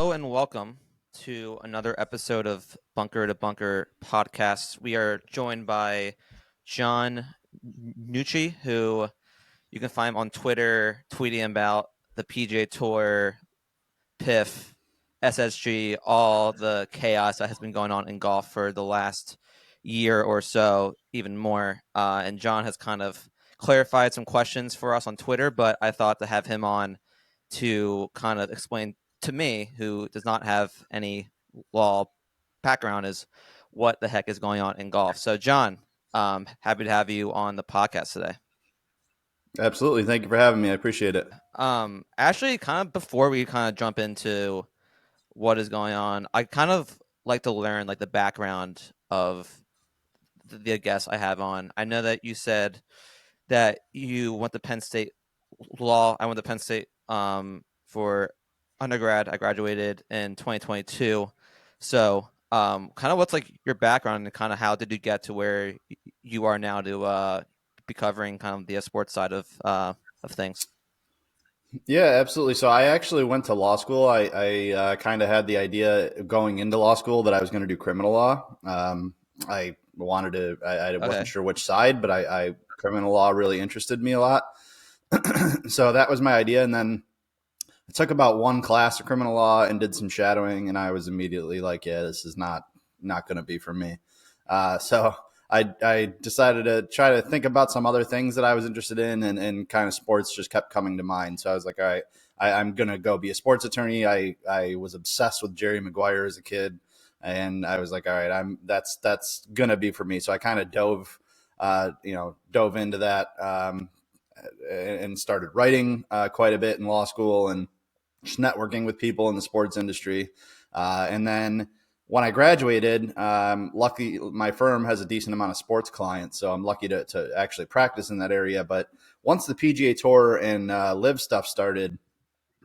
Hello and welcome to another episode of Bunker to Bunker podcast. We are joined by John Nucci, who you can find on Twitter tweeting about the PGA Tour, PIF, SSG, all the chaos that has been going on in golf for the last year or so, even more. And John has kind of clarified some questions for us on Twitter, but I thought to have him on to kind of explain to me, who does not have any law background, is what the heck is going on in golf. So, John, happy to have you on the podcast today. Absolutely. Thank you for having me. I appreciate it. Actually, kind of before we kind of jump into what is going on, I kind of like to learn like the background of the guests I have on. I know that you said that you went to Penn State law. I went to Penn State for undergrad. I graduated in 2022. So, kind of what's like your background and kind of how did you get to where you are now to be covering kind of the sports side of things? Yeah, absolutely. So I actually went to law school. I kind of had the idea going into law school that I was going to do criminal law. I wanted to, I wasn't Okay. sure which side, but criminal law really interested me a lot. So that was my idea. And then I took about one class of criminal law and did some shadowing. And I was immediately like, yeah, this is not going to be for me. So I decided to try to think about some other things that I was interested in, and kind of sports just kept coming to mind. So I was like, all right, I'm going to go be a sports attorney. I was obsessed with Jerry Maguire as a kid, and I was like, all right, that's going to be for me. So I kind of dove into that, and started writing quite a bit in law school and just networking with people in the sports industry. And then when I graduated, lucky my firm has a decent amount of sports clients, so I'm lucky to actually practice in that area. But once the PGA Tour and Live stuff started,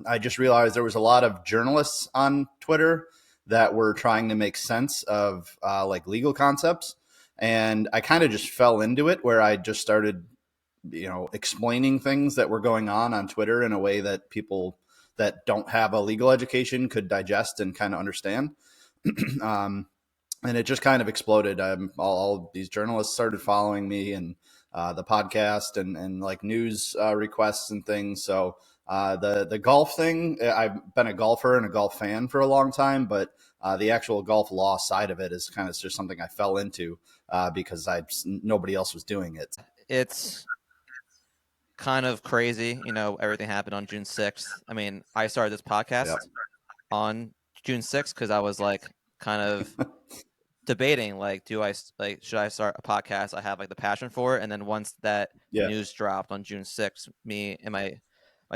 I just realized there was a lot of journalists on Twitter that were trying to make sense of like legal concepts, and I kind of just fell into it where I just started, explaining things that were going on Twitter in a way that people that don't have a legal education could digest and kind of understand. um, and it just kind of exploded. All these journalists started following me, and the podcast and like news requests and things. So the golf thing, I've been a golfer and a golf fan for a long time, but the actual golf law side of it is kind of just something I fell into because nobody else was doing it. It's kind of crazy, everything happened on June 6th. I mean, I started this Yeah. podcast on June 6th because I was like kind of debating like should I start a podcast I have like the passion for it. And then once that Yeah. news dropped on June 6th, me and my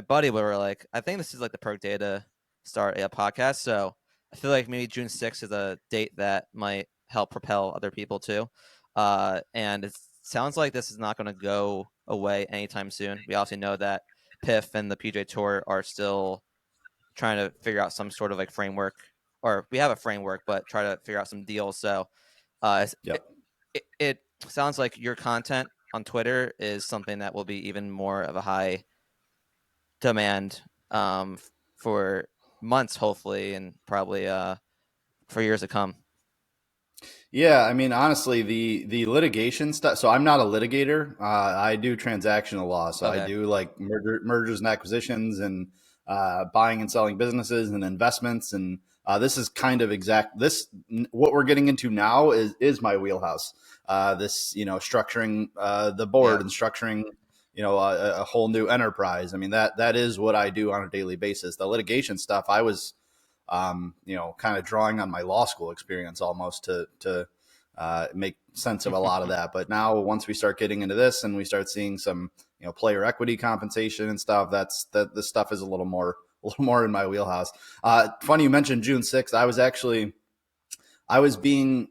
buddy were like, I think this is like the perfect day to start a podcast. So I feel like maybe June 6th is a date that might help propel other people too. And it sounds like this is not going to go away anytime soon. We also know that PIF and the PJ Tour are still trying to figure out some sort of like framework, or we have a framework, but try to figure out some deals. So Yep. it sounds like your content on Twitter is something that will be even more of a high demand for months, hopefully, and probably for years to come. Yeah, I mean, honestly, the litigation stuff. So I'm not a litigator. I do transactional law. So I Okay. do like mergers and acquisitions, and buying and selling businesses and investments. And this is kind of what we're getting into now is my wheelhouse. This, structuring the board Yeah. and structuring, a whole new enterprise. I mean, that is what I do on a daily basis. The litigation stuff, I was kind of drawing on my law school experience almost to make sense of a lot of that. But now, once we start getting into this and we start seeing some, player equity compensation and stuff, this stuff is a little more in my wheelhouse. Funny you mentioned June 6th. I was being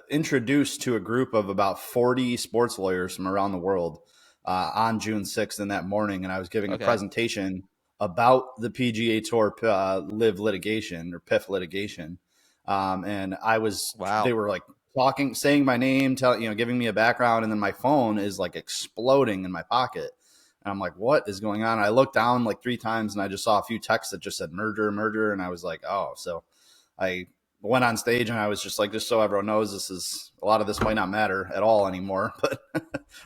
introduced to a group of about 40 sports lawyers from around the world on June 6th in that morning, and I was giving a Okay. presentation about the PGA Tour live litigation or PIF litigation, and they Wow. were like talking, saying my name, giving me a background, and then my phone is like exploding in my pocket. And I'm like, what is going on? I looked down like 3 times and I just saw a few texts that just said merger, merger. And I was like, oh, so I went on stage and I was just like, just so everyone knows, this is a lot of this might not matter at all anymore, but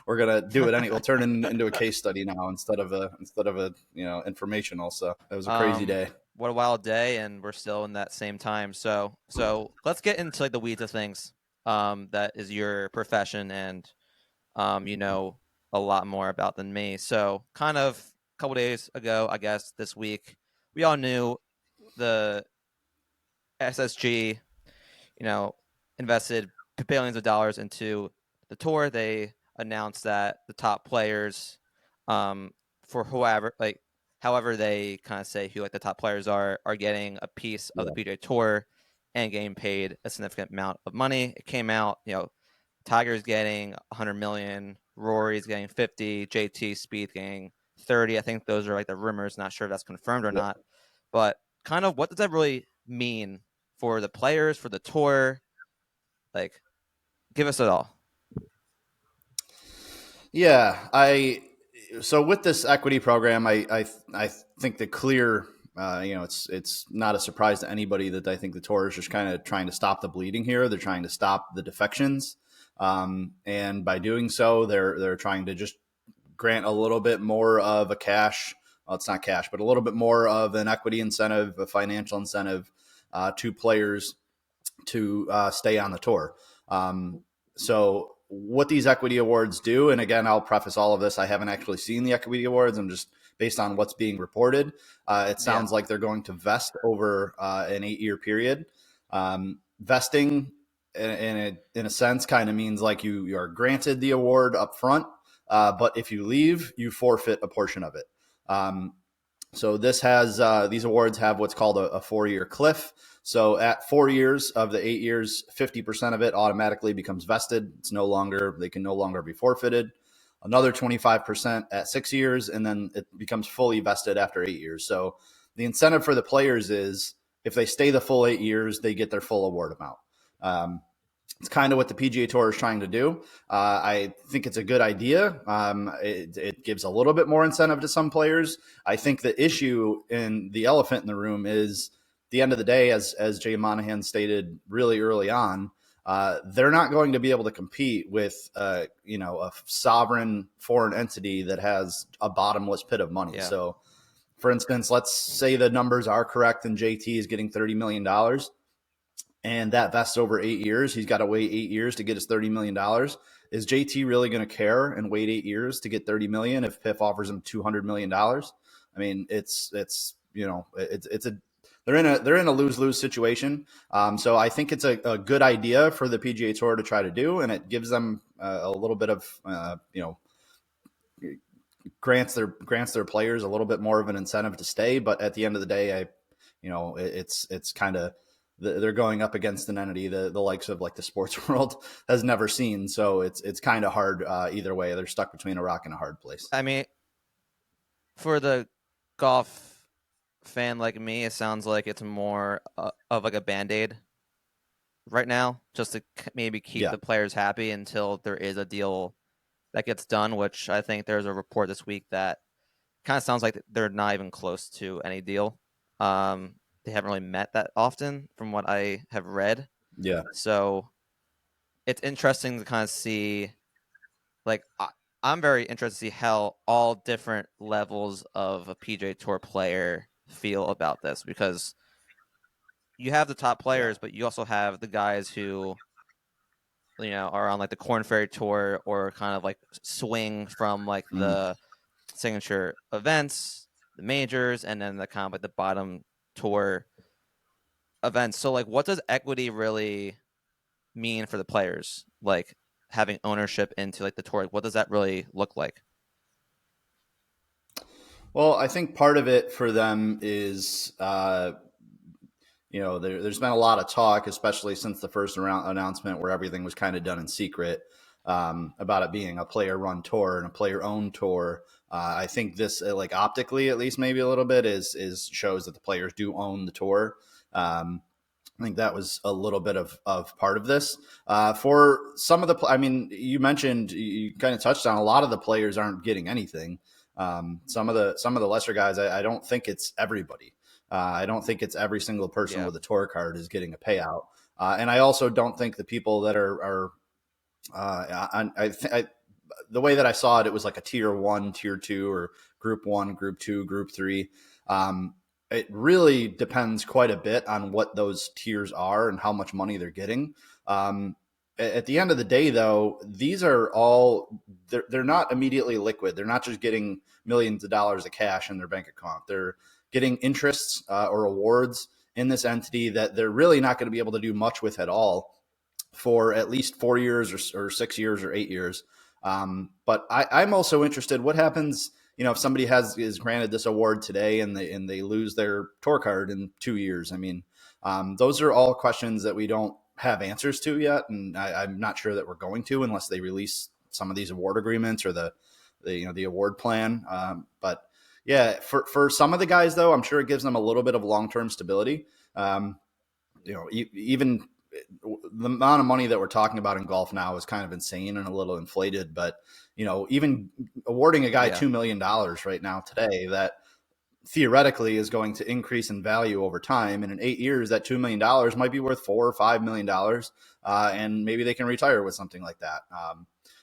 we're gonna do it anyway. We'll turn it into a case study now instead of a informational. So it was a crazy Um, day. what a wild day, and we're still in that same time. So let's get into like the weeds of things. That is your profession, and you know a lot more about than me. So kind of a couple days ago, I guess this week, we all knew the SSG, invested billions of dollars into the tour. They announced that the top players, for however they kind of say who like the top players are getting a piece of the Yeah, PGA Tour and getting paid a significant amount of money. It came out, Tiger's getting 100 million, Rory's getting 50, JT Spieth getting 30. I think those are like the rumors. Not sure if that's confirmed or yeah. not, but kind of what does that really mean for the players, for the tour? Like, give us it all. Yeah, I so with this equity program, I think the clear, it's not a surprise to anybody that I think the tour is just kind of trying to stop the bleeding here. They're trying to stop the defections, and by doing so, they're trying to just grant a little bit more of a cash. Well, it's not cash, but a little bit more of an equity incentive, a financial incentive to players to stay on the tour. So what these equity awards do, and again, I'll preface all of this, I haven't actually seen the equity awards. I'm just based on what's being reported. It Yeah. sounds like they're going to vest over an 8-year period. Vesting in a sense kind of means like you are granted the award up front, but if you leave, you forfeit a portion of it. Um, so this has these awards have what's called a 4-year cliff. So at 4 years of the 8 years, 50% of it automatically becomes vested. They can no longer be forfeited. Another 25% at 6 years, and then it becomes fully vested after 8 years. So the incentive for the players is if they stay the full 8 years, they get their full award amount. It's kind of what the PGA Tour is trying to do. I think it's a good idea. It gives a little bit more incentive to some players. I think the issue and the elephant in the room is at the end of the day, as Jay Monahan stated really early on, they're not going to be able to compete with a sovereign foreign entity that has a bottomless pit of money. Yeah. So, for instance, let's say the numbers are correct and JT is getting $30 million and that vests over 8 years. He's got to wait 8 years to get his $30 million. Is JT really going to care and wait 8 years to get $30 million if PIF offers him $200 million? I mean, it's a they're in a lose lose situation. So I think it's a good idea for the PGA Tour to try to do, and it gives them a little bit of grants their players a little bit more of an incentive to stay. But at the end of the day, it's kind of they're going up against an entity the likes of like the sports world has never seen. So it's kind of hard either way. They're stuck between a rock and a hard place. I mean, for the golf fan like me, it sounds like it's more of like a band-aid right now, just to maybe keep Yeah, the players happy until there is a deal that gets done, which I think there's a report this week that kind of sounds like they're not even close to any deal. They haven't really met that often from what I have read. yeah, So it's interesting to kind of see, like, I'm very interested to see how all different levels of a PJ Tour player feel about this, because you have the top yeah. players, but you also have the guys who, are on like the Corn Ferry Tour or kind of like swing from like Mhm. the signature events, the majors, and then the kind of like the bottom tour events. So like, what does equity really mean for the players? Like having ownership into like the tour, what does that really look like? Well, I think part of it for them is there's been a lot of talk, especially since the first announcement where everything was kind of done in secret, about it being a player-run tour and a player-owned tour. I think this, like optically, at least maybe a little bit, is shows that the players do own the tour. I think that was a little bit of part of this. For some of the, I mean, you mentioned, you kind of touched on a lot of the players aren't getting anything. Some of the lesser guys, I don't think it's everybody. I don't think it's every single person Yeah. with a tour card is getting a payout. And I also don't think the people that are the way that I saw it, it was like a tier one, tier two, or group one, group two, group three. Um, it really depends quite a bit on what those tiers are and how much money they're getting. At the end of the day, though, these are all they're not immediately liquid. They're not just getting millions of dollars of cash in their bank account. They're getting interests or awards in this entity that they're really not going to be able to do much with at all for at least 4 years or 6 years or 8 years. But I'm also interested. What happens, if somebody is granted this award today and they lose their tour card in 2 years? I mean, those are all questions that we don't have answers to yet, and I'm not sure that we're going to unless they release some of these award agreements or the award plan. But yeah, for some of the guys though, I'm sure it gives them a little bit of long term stability. Even the amount of money that we're talking about in golf now is kind of insane and a little inflated. But even awarding a guy Yeah. $2 million right now today, that theoretically is going to increase in value over time. And in 8 years, that $2 million might be worth $4 or $5 million, and maybe they can retire with something like that.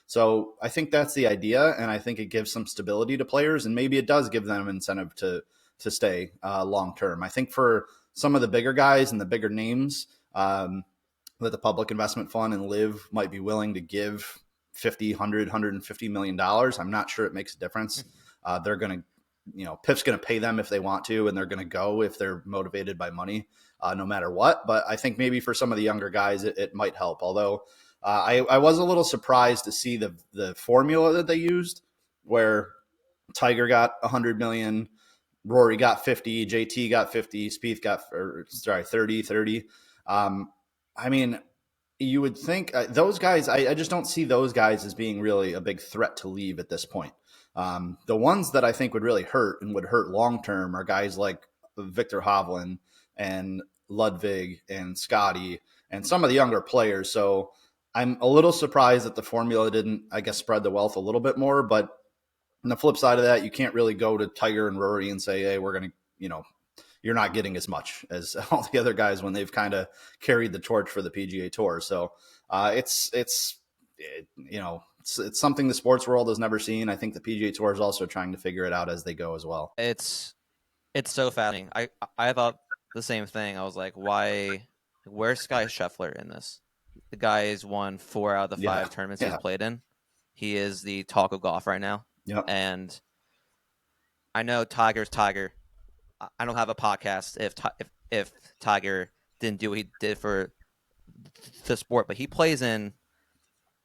So I think that's the idea, and I think it gives some stability to players, and maybe it does give them incentive to stay long term. I think for some of the bigger guys and the bigger names, that the public investment fund and live might be willing to give 50, 100, $150 million. I'm not sure it makes a difference. They're going to, PIF's going to pay them if they want to, and they're going to go if they're motivated by money, no matter what. But I think maybe for some of the younger guys, it might help. Although I was a little surprised to see the formula that they used, where Tiger got 100 million, Rory got 50, JT got 50, Spieth got 30. I mean, you would think those guys, I just don't see those guys as being really a big threat to leave at this point. The ones that I think would really hurt and would hurt long term are guys like Victor Hovland and Ludwig and Scotty and some of the younger players. So I'm a little surprised that the formula didn't, I guess, spread the wealth a little bit more. But on the flip side of that, you can't really go to Tiger and Rory and say, hey, we're going to, you're not getting as much as all the other guys when they've kind of carried the torch for the PGA Tour. So it's something the sports world has never seen. I think the PGA Tour is also trying to figure it out as they go as well. It's so fascinating. I thought the same thing. I was like, why? Where's Sky Scheffler in this? The guy has won 4 out of the 5 tournaments he's played in. He is the talk of golf right now. Yep. And I know Tiger's Tiger. I don't have a podcast if Tiger didn't do what he did for the sport, but he plays in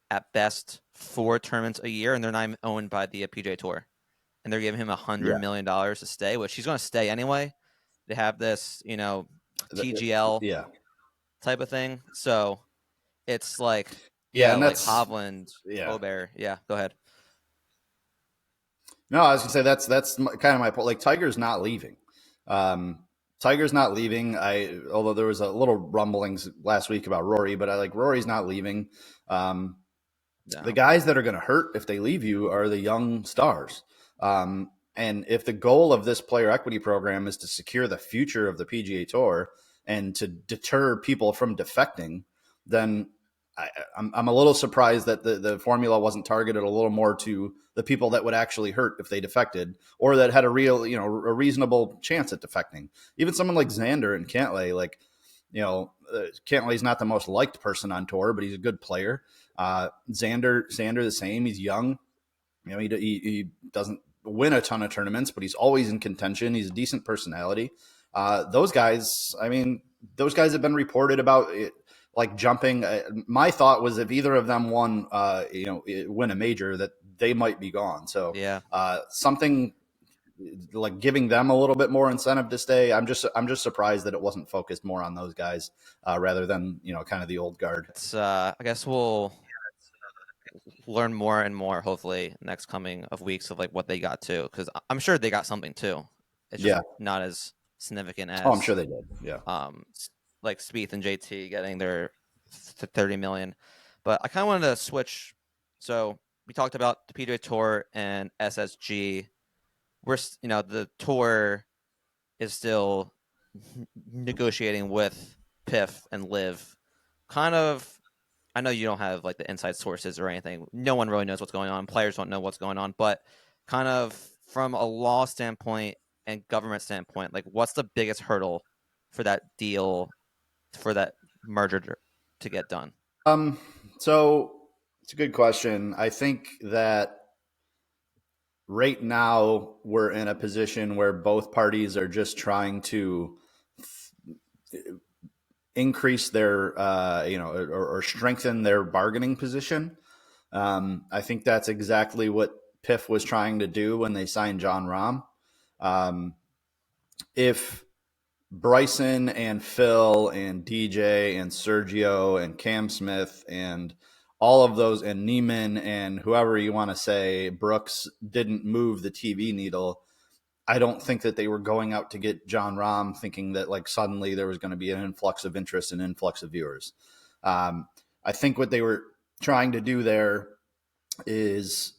at best 4 tournaments a year, and they're not even owned by the PGA Tour, and they're giving him $100 million to stay, which he's going to stay anyway. They have this, TGL type of thing, so it's like and like that's Hovland, Gobert. Yeah, go ahead. No, I was gonna say that's kind of my point. Like Tiger's not leaving. Tiger's not leaving. Although there was a little rumblings last week about Rory, but Rory's not leaving. The guys that are going to hurt if they leave you are the young stars. And if the goal of this player equity program is to secure the future of the PGA Tour and to deter people from defecting, then I'm a little surprised that the formula wasn't targeted a little more to the people that would actually hurt if they defected or that had a reasonable chance at defecting. Even someone like Xander and Cantlay, Cantlay's not the most liked person on tour, but he's a good player. Xander the same. He's young. He doesn't win a ton of tournaments, but he's always in contention. He's a decent personality. Those guys have been reported about like jumping. My thought was if either of them win a major, that they might be gone. So something like giving them a little bit more incentive to stay. I'm just surprised that it wasn't focused more on those guys rather than kind of the old guard. I guess we'll learn more and more hopefully next coming of weeks of like what they got too, because I'm sure they got something too. It's just not as significant as I'm sure they did. Like Spieth and JT getting their 30 million. But I kind of wanted to switch. So we talked about the PGA Tour and SSG. the tour is still negotiating with PIF and Live. Kind of, I know you don't have like the inside sources or anything. No one really knows what's going on. Players don't know what's going on, but kind of from a law standpoint and government standpoint, like what's the biggest hurdle for that deal, for that merger to get done? So it's a good question. I think that right now we're in a position where both parties are just trying to increase their, or strengthen their bargaining position. I think that's exactly what PIF was trying to do when they signed John Rahm. Um, if Bryson and Phil and DJ and Sergio and Cam Smith and all of those and Neiman and whoever you want to say, Brooks didn't move the TV needle. I don't think that they were going out to get John Rahm thinking that like suddenly there was going to be an influx of interest and influx of viewers. I think what they were trying to do there is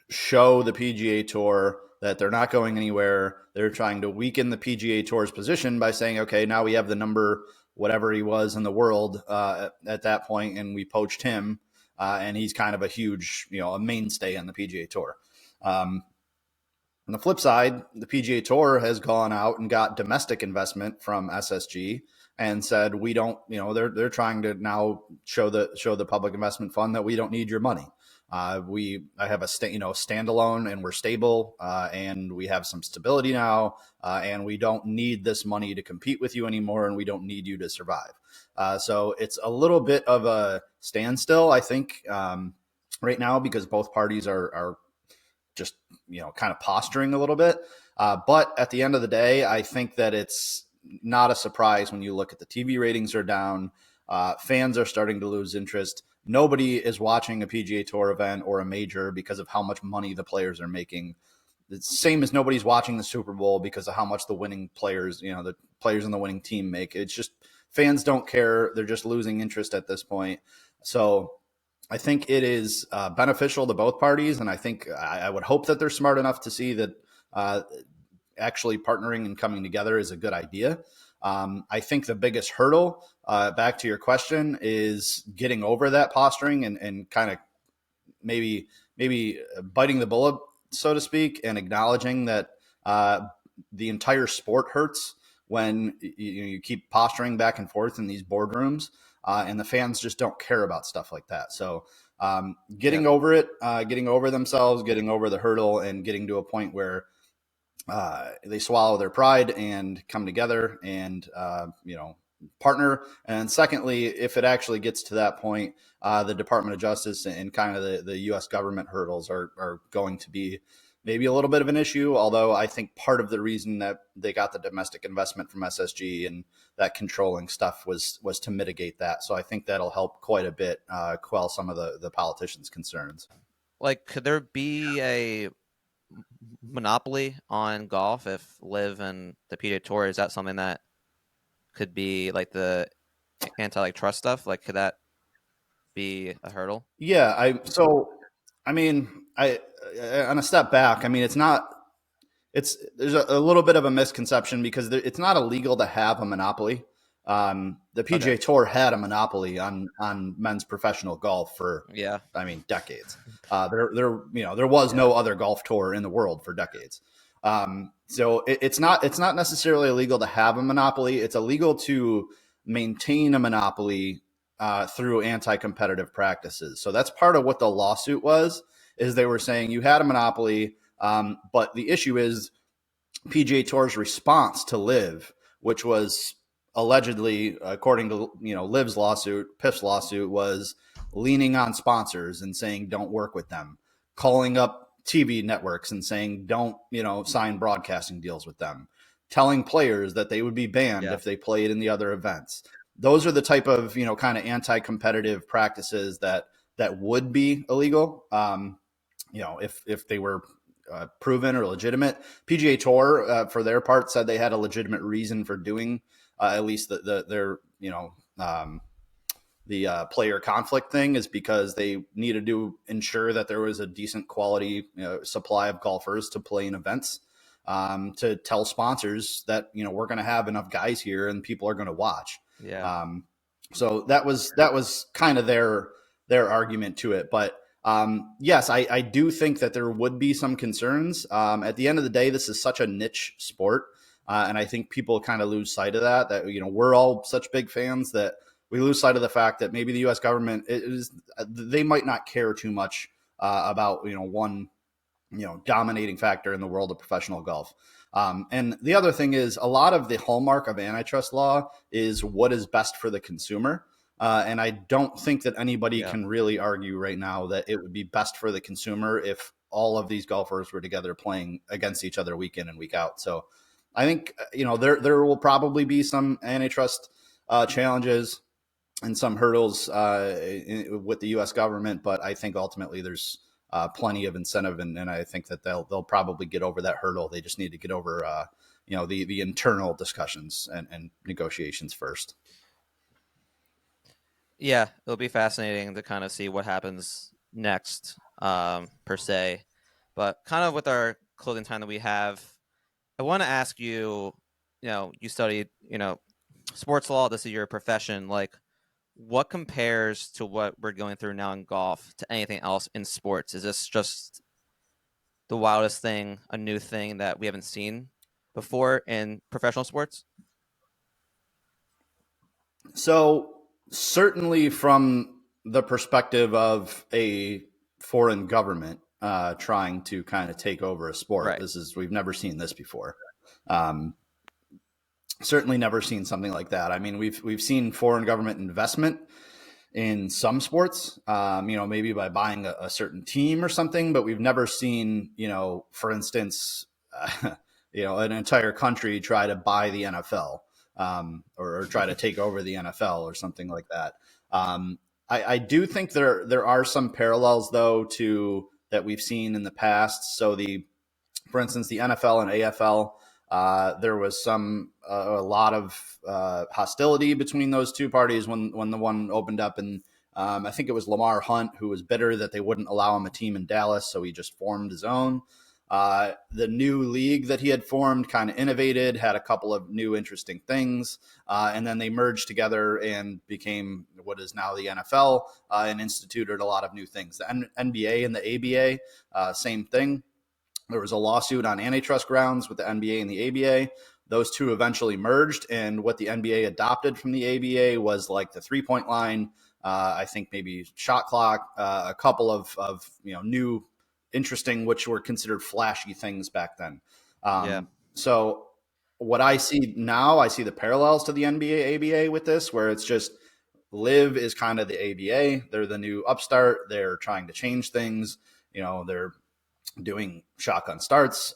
show the PGA Tour that they're not going anywhere. They're trying to weaken the PGA Tour's position by saying, okay, now we have the number, whatever he was in the world at that point, and we poached him, and he's kind of a huge, a mainstay on the PGA Tour. On the flip side, the PGA Tour has gone out and got domestic investment from SSG and said we don't. They're trying to now show the public investment fund that we don't need your money. I have a standalone and we're stable and we have some stability now and we don't need this money to compete with you anymore and we don't need you to survive. So it's a little bit of a standstill, I think, right now because both parties are just kind of posturing a little bit. But at the end of the day, I think that it's not a surprise when you look at the TV ratings are down. Fans are starting to lose interest. Nobody is watching a PGA Tour event or a major because of how much money the players are making. The same as nobody's watching the Super Bowl because of how much the winning players, the players in the winning team make. It's just fans don't care. They're just losing interest at this point. So I think it is beneficial to both parties, and I think I would hope that they're smart enough to see that actually partnering and coming together is a good idea. I think the biggest hurdle, back to your question, is getting over that posturing and kind of maybe biting the bullet, so to speak, and acknowledging that the entire sport hurts when you keep posturing back and forth in these boardrooms, and the fans just don't care about stuff like that. So getting Yeah. over it, getting over themselves, getting over the hurdle, and getting to a point where they swallow their pride and come together and partner. And secondly, if it actually gets to that point, the Department of Justice and kind of the U.S. government hurdles are going to be maybe a little bit of an issue. Although I think part of the reason that they got the domestic investment from SSG and that controlling stuff was to mitigate that. So I think that'll help quite a bit quell some of the politicians' concerns. Like, could there be a monopoly on golf if Live and the PGA Tour? Is that something that could be like the anti like trust stuff? Like, could that be a hurdle? Yeah, I mean, on a step back, I mean, it's not. There's a little bit of a misconception because it's not illegal to have a monopoly. The Okay. PGA Tour had a monopoly on men's professional golf for, Yeah. I mean, decades. There was Yeah. no other golf tour in the world for decades. So it's not necessarily illegal to have a monopoly. It's illegal to maintain a monopoly through anti-competitive practices. So that's part of what the lawsuit was. Is they were saying you had a monopoly, but the issue is PGA Tour's response to Live, which was allegedly, according to Liv's lawsuit, PIF's lawsuit, was leaning on sponsors and saying don't work with them, calling up TV networks and saying don't sign broadcasting deals with them, telling players that they would be banned Yeah. if they played in the other events. Those are the type of kind of anti-competitive practices that would be illegal. If they were proven or legitimate. PGA Tour, for their part, said they had a legitimate reason for doing at least their the player conflict thing is because they needed to ensure that there was a decent quality supply of golfers to play in events. to tell sponsors that, we're going to have enough guys here and people are going to watch. Yeah. So that was kind of their argument to it. But yes, I do think that there would be some concerns. At the end of the day, this is such a niche sport. And I think people kind of lose sight of that, we're all such big fans that we lose sight of the fact that maybe the U.S. government they might not care too much about, one, dominating factor in the world of professional golf. And the other thing is a lot of the hallmark of antitrust law is what is best for the consumer. And I don't think that anybody Yeah. can really argue right now that it would be best for the consumer if all of these golfers were together playing against each other week in and week out. So I think, there will probably be some antitrust challenges and some hurdles with the U.S. government, but I think ultimately there's plenty of incentive, and I think that they'll probably get over that hurdle. They just need to get over the internal discussions and negotiations first. Yeah, it'll be fascinating to kind of see what happens next, per se. But kind of with our closing time that we have, I want to ask you, you studied, sports law. This is your profession. Like, what compares to what we're going through now in golf to anything else in sports? Is this just the wildest thing, a new thing that we haven't seen before in professional sports? So certainly from the perspective of a foreign government trying to kind of take over a sport, Right. we've never seen this before. Um, Certainly never seen something like that. I mean, we've seen foreign government investment in some sports, maybe by buying a certain team or something, but we've never seen, for instance, an entire country try to buy the NFL, or try to take over the NFL or something like that. I do think there are some parallels though to that we've seen in the past. So for instance, the NFL and AFL, there was a lot of hostility between those two parties when the one opened up, and I think it was Lamar Hunt who was bitter that they wouldn't allow him a team in Dallas, so he just formed his own. The new league that he had formed kind of innovated, had a couple of new interesting things, and then they merged together and became what is now the NFL, and instituted a lot of new things. The NBA and the ABA, same thing. There was a lawsuit on antitrust grounds with the NBA and the ABA. Those two eventually merged, and what the NBA adopted from the ABA was like the 3-point line, I think maybe shot clock, a couple of new, interesting, which were considered flashy things back then. Yeah. So what I see now, I see the parallels to the NBA ABA with this, where it's just Live is kind of the ABA. They're the new upstart. They're trying to change things. They're doing shotgun starts,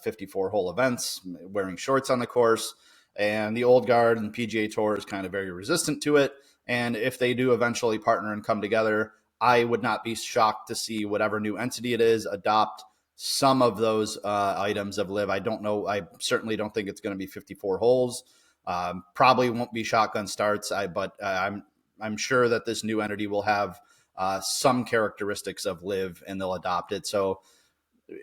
54 hole events, wearing shorts on the course. And the old guard and PGA Tour is kind of very resistant to it. And if they do eventually partner and come together, I would not be shocked to see whatever new entity it is adopt some of those items of Live. I don't know. I certainly don't think it's going to be 54 holes. Probably won't be shotgun starts. But I'm sure that this new entity will have some characteristics of Live, and they'll adopt it. So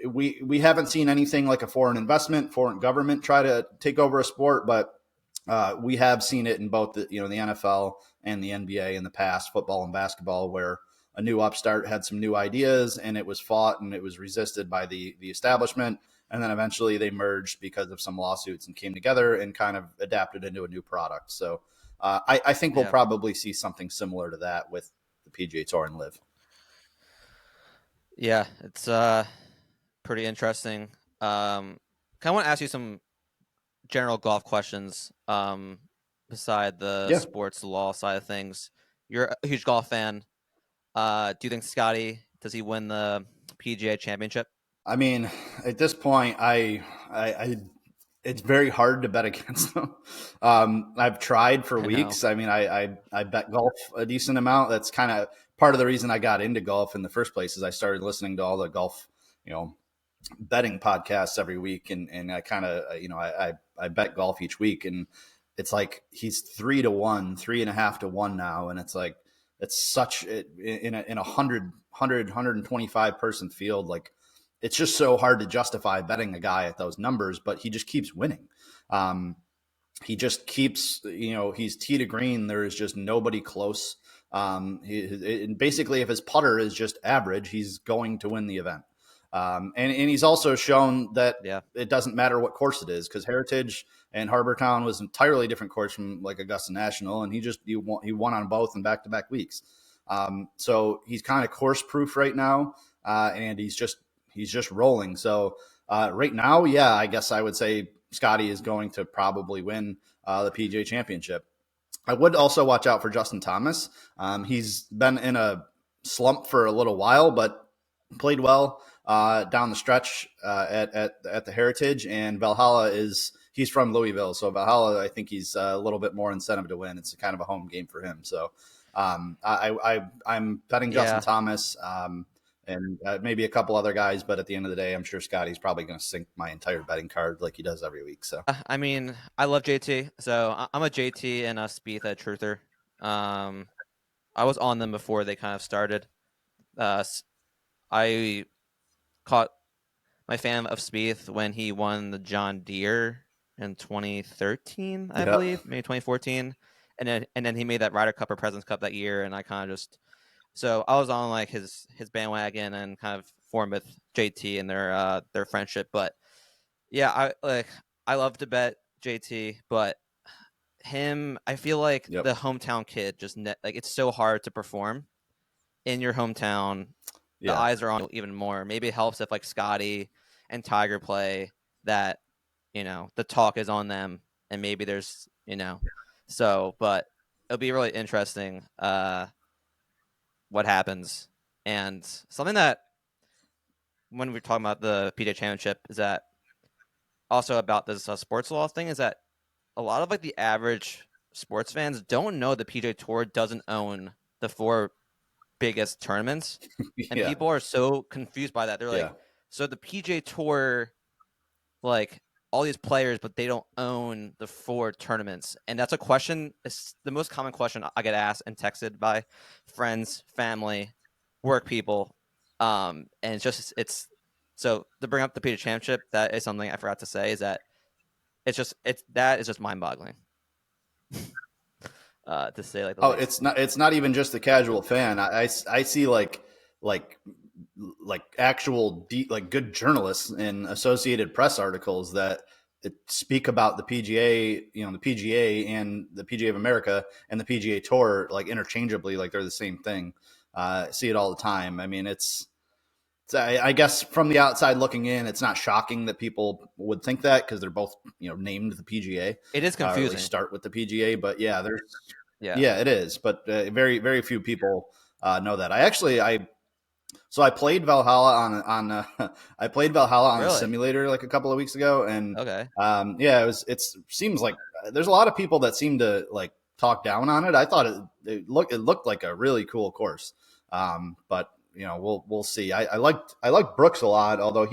we haven't seen anything like a foreign government try to take over a sport, but we have seen it in both the NFL and the NBA in the past, football and basketball, where a new upstart had some new ideas and it was fought and it was resisted by the establishment, and then eventually they merged because of some lawsuits and came together and kind of adapted into a new product. So I think we'll Yeah. probably see something similar to that with the PGA Tour and Live. Yeah. It's pretty interesting. Kind of want to ask you some general golf questions, beside the Yeah. sports law side of things. You're a huge golf fan. Do you think Scotty, does he win the PGA championship? I mean, at this point, I it's very hard to bet against them. I've tried for I know. weeks. I mean, I bet golf a decent amount. That's kind of part of the reason I got into golf in the first place. Is I started listening to all the golf, betting podcasts every week, and I kind of, I bet golf each week, and it's like he's 3-1, 3.5-1 now, and it's like it's such in a 125 person field, like it's just so hard to justify betting a guy at those numbers, but he just keeps winning. Um, he just keeps, he's tee to green. There is just nobody close. Basically, if his putter is just average, he's going to win the event. And he's also shown that Yeah. it doesn't matter what course it is, because Heritage and Harbour Town was an entirely different course from like Augusta National, and he won on both in back-to-back weeks. So he's kind of course proof right now, and he's just rolling. So right now, yeah, I guess I would say Scotty is going to probably win the PGA Championship. I would also watch out for Justin Thomas. He's been in a slump for a little while, but played well down the stretch at the Heritage. And Valhalla he's from Louisville, so Valhalla, I think he's a little bit more incentive to win. It's kind of a home game for him. So I'm betting Justin Yeah. Thomas. And maybe a couple other guys, but at the end of the day, I'm sure Scotty's probably going to sink my entire betting card like he does every week. So I mean, I love JT, so I'm a JT and a Spieth truther. Um, I was on them before they kind of started. I caught my fan of Spieth when he won the John Deere in 2013, I yeah, believe, maybe 2014, and then he made that Ryder Cup or Presidents Cup that year, and I kind of just so I was on like his bandwagon and kind of formed with JT and their friendship. But yeah, I love to bet JT, but him, I feel like yep, the hometown kid like it's so hard to perform in your hometown. The yeah. eyes are on you even more. Maybe it helps if like Scotty and Tiger play that, the talk is on them and maybe there's, but it'll be really interesting what happens. And something that when we're talking about the PGA Championship is that also about this sports law thing is that a lot of like the average sports fans don't know the PGA Tour doesn't own the four biggest tournaments, and Yeah, people are so confused by that. They're yeah, like, so the PGA Tour, like all these players, but they don't own the four tournaments, and that's a question. It's the most common question I get asked and texted by friends, family, work people, and it's so to bring up the PGA Championship. That is something I forgot to say is that that is just mind boggling. To say like the Oh, least. it's not even just the casual fan. I see like like actual like good journalists in Associated Press articles that speak about the PGA, the PGA and the PGA of America and the PGA Tour like interchangeably, like they're the same thing. See it all the time. I mean, I guess from the outside looking in, it's not shocking that people would think that because they're both named the PGA, It is or at least confusing. start with the PGA. But Yeah. yeah, it is. But very very few people know that. I played Valhalla I played Valhalla on a Really? simulator like a couple of weeks ago, and Okay. yeah, it seems like there's a lot of people that seem to like talk down on it. I thought it looked like a really cool course, but we'll see. I liked Brooks a lot, although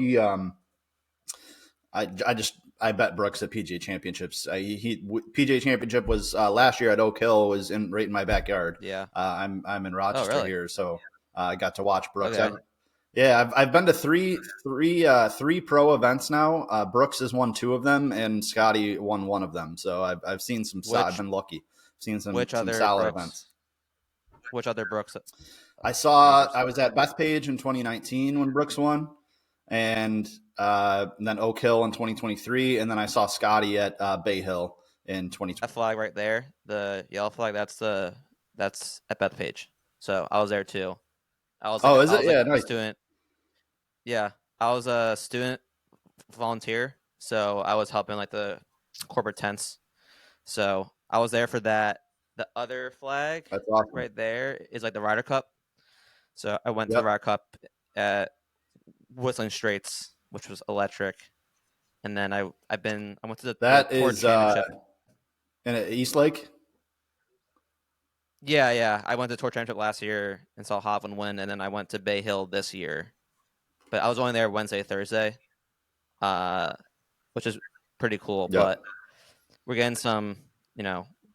I bet Brooks at PGA Championships. PGA Championship was last year at Oak Hill, was right in my backyard. Yeah. I'm in Oh, Rochester really? here, so I got to watch Brooks. Okay. I've been to three pro events now. Brooks has won two of them, and Scotty won one of them. So I've seen some. I've Which been lucky. Seen some which some other solid Brooks? events. Which other Brooks I members? was at Bethpage in 2019 when Brooks won, and then Oak Hill in 2023, and then I saw Scotty at Bay Hill in 2020. That flag right there, the yellow flag, that's at Bethpage. So I was there too. Oh, is I it? was like Yeah, a nice. student. Yeah. I was a student volunteer. So I was helping like the corporate tents. So I was there for that. The other flag That's awesome. right there is like the Ryder Cup. So I went to the Yep, Ryder Cup at Whistling Straits, which was electric. And then I went to the that Tour is Championship. in East Lake. Yeah, yeah. I went to Tour Championship last year and saw Hovland win, and then I went to Bay Hill this year. But I was only there Wednesday, Thursday, uh, which is pretty cool. Yep. But we're getting some,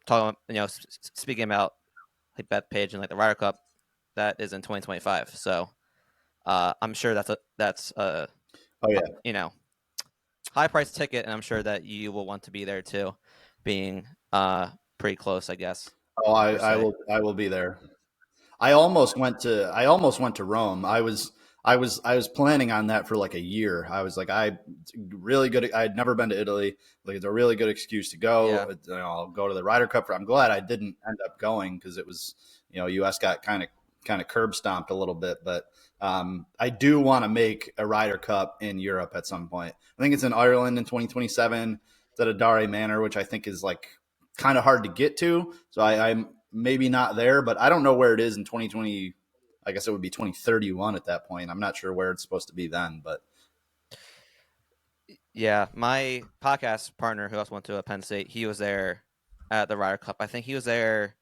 talking, speaking about like Bethpage and like the Ryder Cup, that is in 2025. So I'm sure that's Oh yeah. you know, high price ticket, and I'm sure that you will want to be there too, being pretty close, I guess, Oh, per se. I will be there. I almost went to Rome. I was planning on that for like a year. I was like, I really good. I had never been to Italy. Like, it's a really good excuse to go. Yeah, I'll go to the Ryder Cup. I'm glad I didn't end up going because it was, U.S. got kind of curb stomped a little bit. But I do want to make a Ryder Cup in Europe at some point. I think it's in Ireland in 2027. It's at Adare Manor, which I think is like kind of hard to get to. So I'm maybe not there, but I don't know where it is in 2020. I guess it would be 2031 at that point. I'm not sure where it's supposed to be then, but yeah. My podcast partner, who also went to a Penn State, he was there at the Ryder Cup. I think he was there.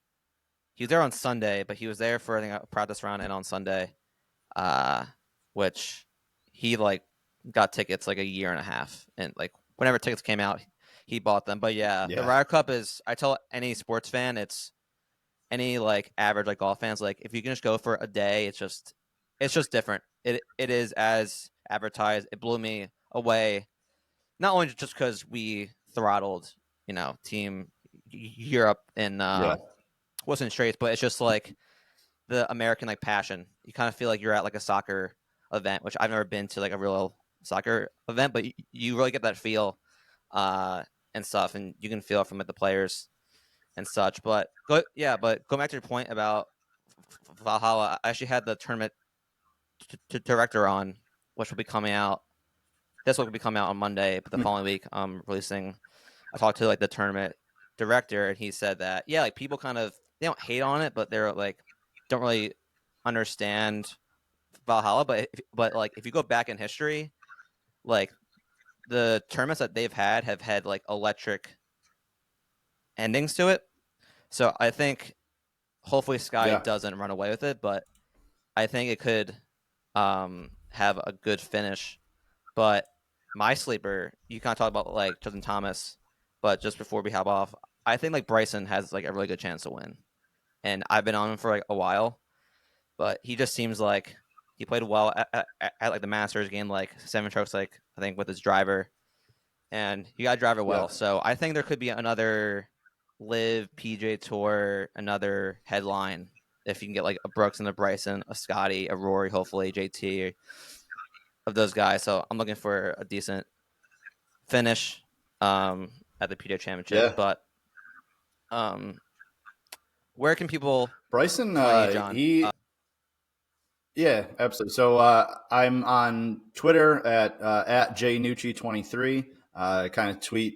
He was there on Sunday, but he was there for I think a practice round and on Sunday, uh, which he like got tickets like a year and a half, and like whenever tickets came out, he bought them. But yeah, the yeah, Ryder Cup is. I tell any sports fan, it's any like average like golf fans, like if you can just go for a day, it's just different. It is as advertised. It blew me away. Not only just because we throttled, Team Europe in yeah, wasn't straight, but it's just like the American like passion. You kind of feel like you're at like a soccer event, which I've never been to like a real soccer event, but you really get that feel uh, and stuff, and you can feel it from like the players and such. But going back to your point about Valhalla, I actually had the tournament director on, which will be coming out. This will be coming out on Monday, but the following week, I'm releasing. I talked to like the tournament director, and he said that yeah, like people kind of they don't hate on it, but they're like don't really understand Valhalla. But like if you go back in history, like the tournaments that they've had have had like electric endings to it. So I think hopefully Sky yeah, doesn't run away with it, but I think it could have a good finish. But my sleeper, you kind of talk about like Justin Thomas, but just before we hop off, I think like Bryson has like a really good chance to win. And I've been on him for like a while, but he just seems like he played well at like the Masters game, like 7 strokes, like I think with his driver, and he got driver yeah, well. So I think there could be another Live PJ Tour, another headline if you can get like a Brooks and a Bryson, a Scotty, a Rory, hopefully JT of those guys. So I'm looking for a decent finish at the PGA Championship. yeah. But um, where can people Bryson, find you, John? yeah, absolutely. So I'm on Twitter at jnucci23. I kind of tweet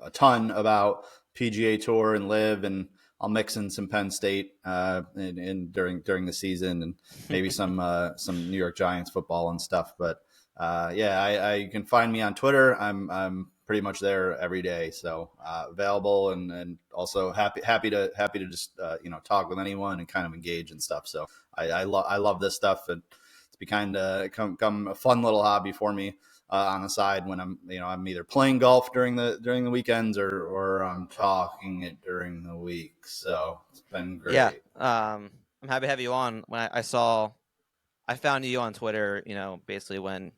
a ton about PGA Tour and Live, and I'll mix in some Penn State in during the season, and maybe some New York Giants football and stuff. But yeah, you can find me on Twitter. I'm pretty much there every day, so available and also happy to just talk with anyone and kind of engage and stuff. So I love this stuff, and it's become a fun little hobby for me on the side when I'm either playing golf during the weekends or I'm talking it during the week. So it's been Yeah, great. I'm happy to have you on. When I found you on Twitter, basically when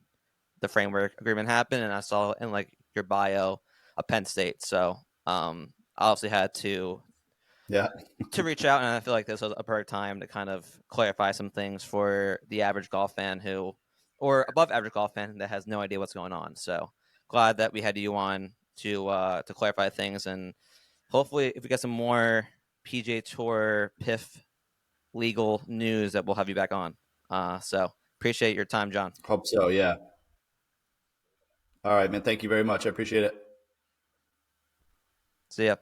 the framework agreement happened, and I saw in like your bio a Penn State. So I obviously had Yeah, to reach out, and I feel like this was a perfect time to kind of clarify some things for the average golf fan or above average golf fan that has no idea what's going on. So glad that we had you on to clarify things, and hopefully, if we get some more PGA Tour PIF legal news, that we'll have you back on. So appreciate your time, John. hope so. Yeah. All right, man. Thank you very much. I appreciate it. See ya.